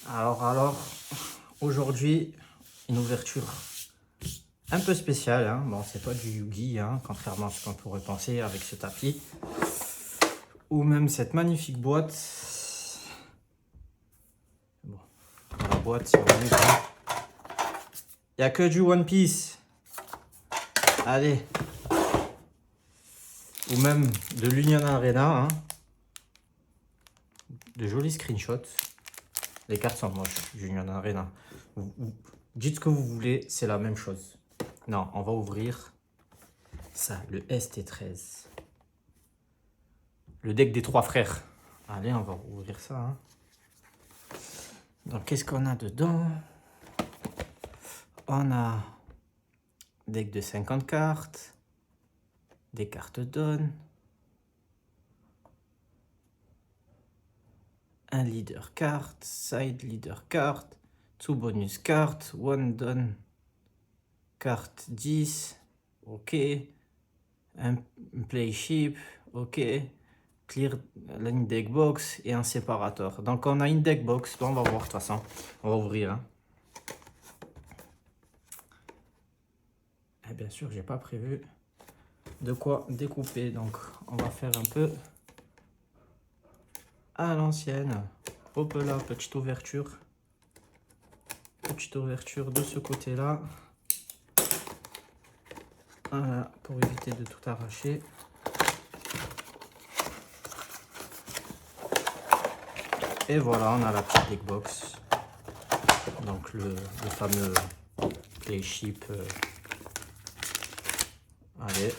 Alors, aujourd'hui, une ouverture un peu spéciale. Hein. Bon, c'est pas du Yugi, hein, contrairement à ce qu'on pourrait penser avec ce tapis. Ou même cette magnifique boîte. Bon, dans la boîte, si on ouvre, il n'y a que du One Piece. Allez. Ou même de l'Union Arena. Hein. De jolis screenshots. Les cartes sont moches, Union Arena. Dites ce que vous voulez, c'est la même chose. Non, on va ouvrir ça, le ST13. Le deck des trois frères. Allez, on va ouvrir ça. Hein. Donc, qu'est-ce qu'on a dedans? On a deck de 50 cartes, des cartes donne, un leader card, side leader card, 2 bonus cards, 1 donne, carte 10, ok, un play ship, ok, clear line deck box et un séparateur. Donc on a une deck box, on va voir de toute façon, on va ouvrir. Hein. Et bien sûr, j'ai pas prévu de quoi découper, donc on va faire un peu à l'ancienne. Hop là, petite ouverture de ce côté là. Voilà, pour éviter de tout arracher. Et voilà, on a la petite deck box. Donc le fameux play ship. Allez,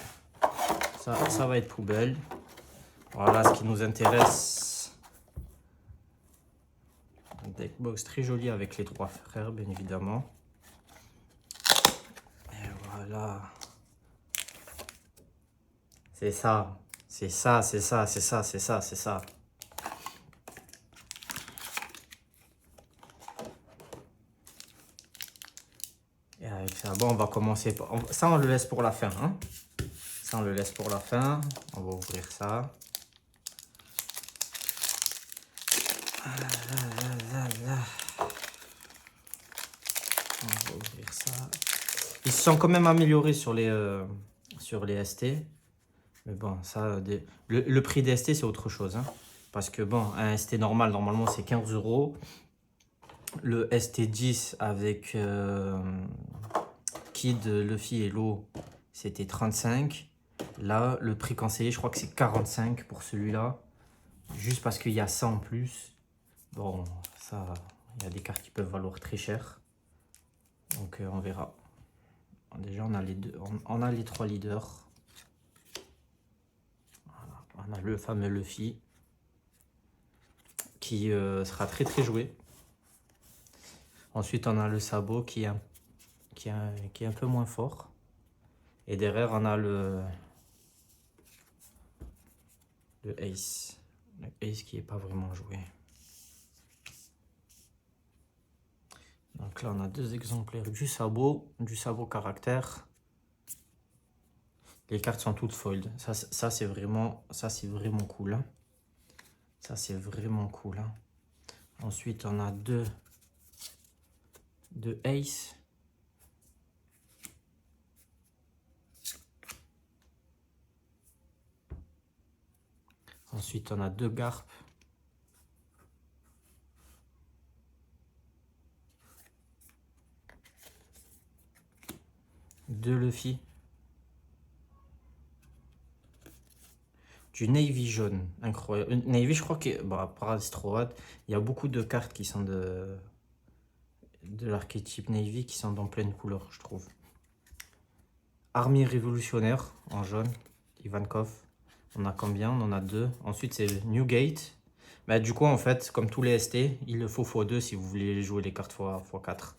ça va être poubelle. Voilà ce qui nous intéresse. Un deck box très joli avec les trois frères, bien évidemment. Et voilà. C'est ça. C'est ça, c'est ça, c'est ça, c'est ça, c'est ça. Et avec ça, bon, on va commencer par... Ça, on le laisse pour la fin. Hein. Ça, on le laisse pour la fin. On va ouvrir ça. On va ouvrir ça. Ils se sont quand même améliorés sur les ST. Mais bon, ça, le prix des ST, c'est autre chose. Hein. Parce que bon, un ST normal, normalement, c'est 15 €. Le ST10 avec Kid, Luffy et Law, c'était 35. Là, le prix conseillé, je crois que c'est 45 pour celui-là. Juste parce qu'il y a ça en plus. Bon, ça, il y a des cartes qui peuvent valoir très cher. Donc, on verra. Déjà, on a les deux, on a les trois leaders. Voilà. On a le fameux Luffy qui sera très très joué. Ensuite, on a le sabot qui est un peu moins fort. Et derrière, on a le Ace. Le Ace qui n'est pas vraiment joué. Donc là, on a deux exemplaires du sabot caractère. Les cartes sont toutes fold. Ça c'est vraiment cool. Hein. Ça, c'est vraiment cool. Hein. Ensuite, on a deux Ace. Ensuite, on a deux Garp. Deux Luffy. Du Navy jaune. Incroyable. Navy, je crois que, bon, à part Astroad, il y a beaucoup de cartes qui sont de l'archétype Navy qui sont dans pleine couleur, je trouve. Armée révolutionnaire en jaune. Ivankov. On a combien? On en a deux. Ensuite, c'est Newgate. Bah, du coup, en fait, comme tous les ST, il le faut x2 si vous voulez jouer les cartes x4.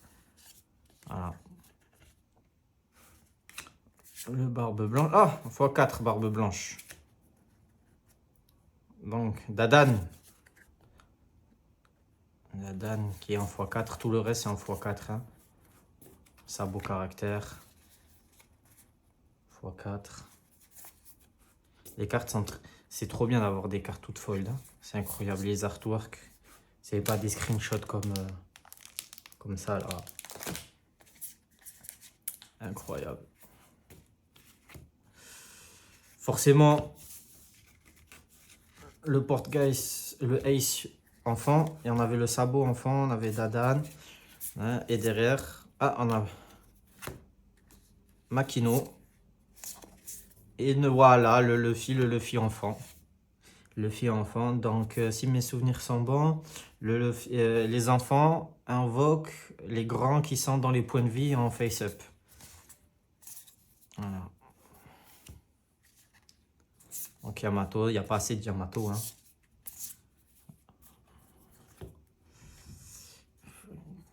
Voilà. Le barbe blanche. Ah, x4 barbe blanche. Donc, Dadan. Dadan qui est en x4. Tout le reste, c'est en x4. Hein. Sabot caractère. x4. Les cartes sont... C'est trop bien d'avoir des cartes toutes fold. Hein. C'est incroyable. Les artworks, C'est pas des screenshots comme ça là. Incroyable. Forcément, le porte-guys, le ace enfant, et on avait le sabot enfant, on avait Dadan, hein, et derrière, on a Makino, et voilà, le Luffy enfant. Luffy enfant, donc si mes souvenirs sont bons, les enfants invoquent les grands qui sont dans les points de vie en face-up. Voilà. Donc Yamato, il n'y a pas assez de Yamato, hein.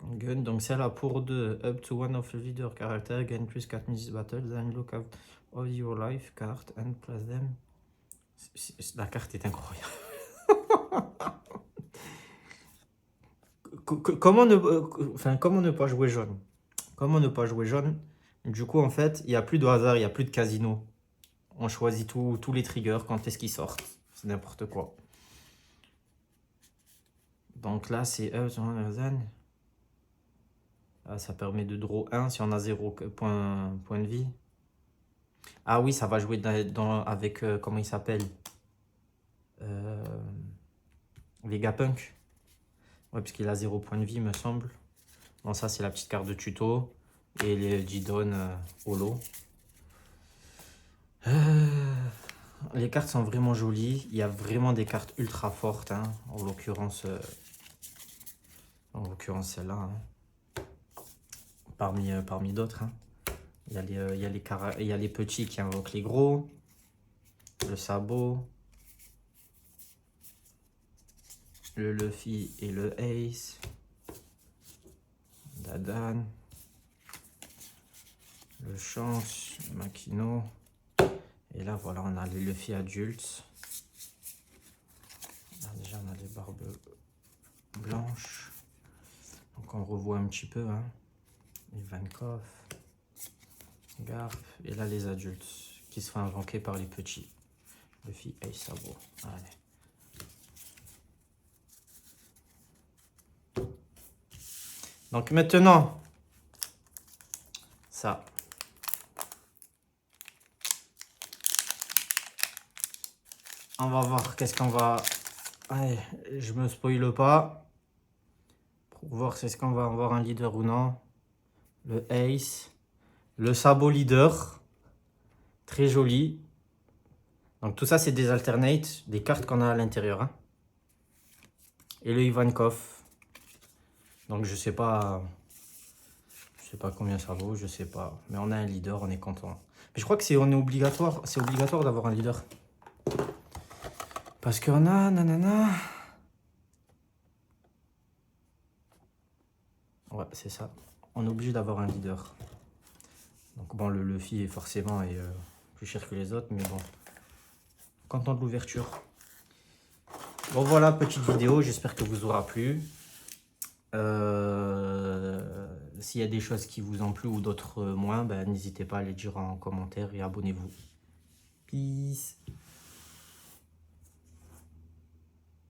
Gun, donc c'est là pour 2, up to one of the leader character, gain plus 4 minutes battle, then look out of your life card and place them. La carte est incroyable. Comment ne pas jouer jaune? Comment ne pas jouer jaune? Du coup, en fait, il n'y a plus de hasard, il n'y a plus de casino. On choisit tous les triggers quand est-ce qu'ils sortent. C'est n'importe quoi. Donc là, c'est ça permet de draw 1 si on a 0 point de vie. Ah oui, ça va jouer avec, comment il s'appelle, Vegapunk. Ouais, parce qu'il a 0 point de vie, me semble. Bon, ça, c'est la petite carte de tuto. Et les Jidon Holo. Les cartes sont vraiment jolies. Il y a vraiment des cartes ultra fortes, hein. En l'occurrence celle-là. Hein. Parmi d'autres. Hein. Il y a les petits qui invoquent les gros. Le sabot. Le Luffy et le Ace. Dadan. Le Chance. Le Makino. Et là, voilà, on a les Luffy adultes. Là, déjà, on a les barbes blanches. Donc, on revoit un petit peu. Hein. Ivankov. Garp. Et là, les adultes qui se font invoquer par les petits. Luffy, Ace, Sabot. Allez. Donc, maintenant, ça. On va voir qu'est-ce qu'on va... Allez, je me spoile pas. Pour voir c'est ce qu'on va avoir un leader ou non. Le Ace. Le sabot leader. Très joli. Donc tout ça c'est des alternates, des cartes qu'on a à l'intérieur. Hein. Et le Ivankov. Donc je sais pas combien ça vaut, je sais pas. Mais on a un leader, on est content. Mais je crois que c'est obligatoire d'avoir un leader. Parce qu'on a nanana. Ouais, c'est ça. On est obligé d'avoir un leader. Donc bon, le Luffy est forcément plus cher que les autres, mais bon. Content de l'ouverture. Bon voilà, petite vidéo, j'espère que vous aura plu. S'il y a des choses qui vous ont plu ou d'autres moins, ben, n'hésitez pas à les dire en commentaire et abonnez-vous. Peace.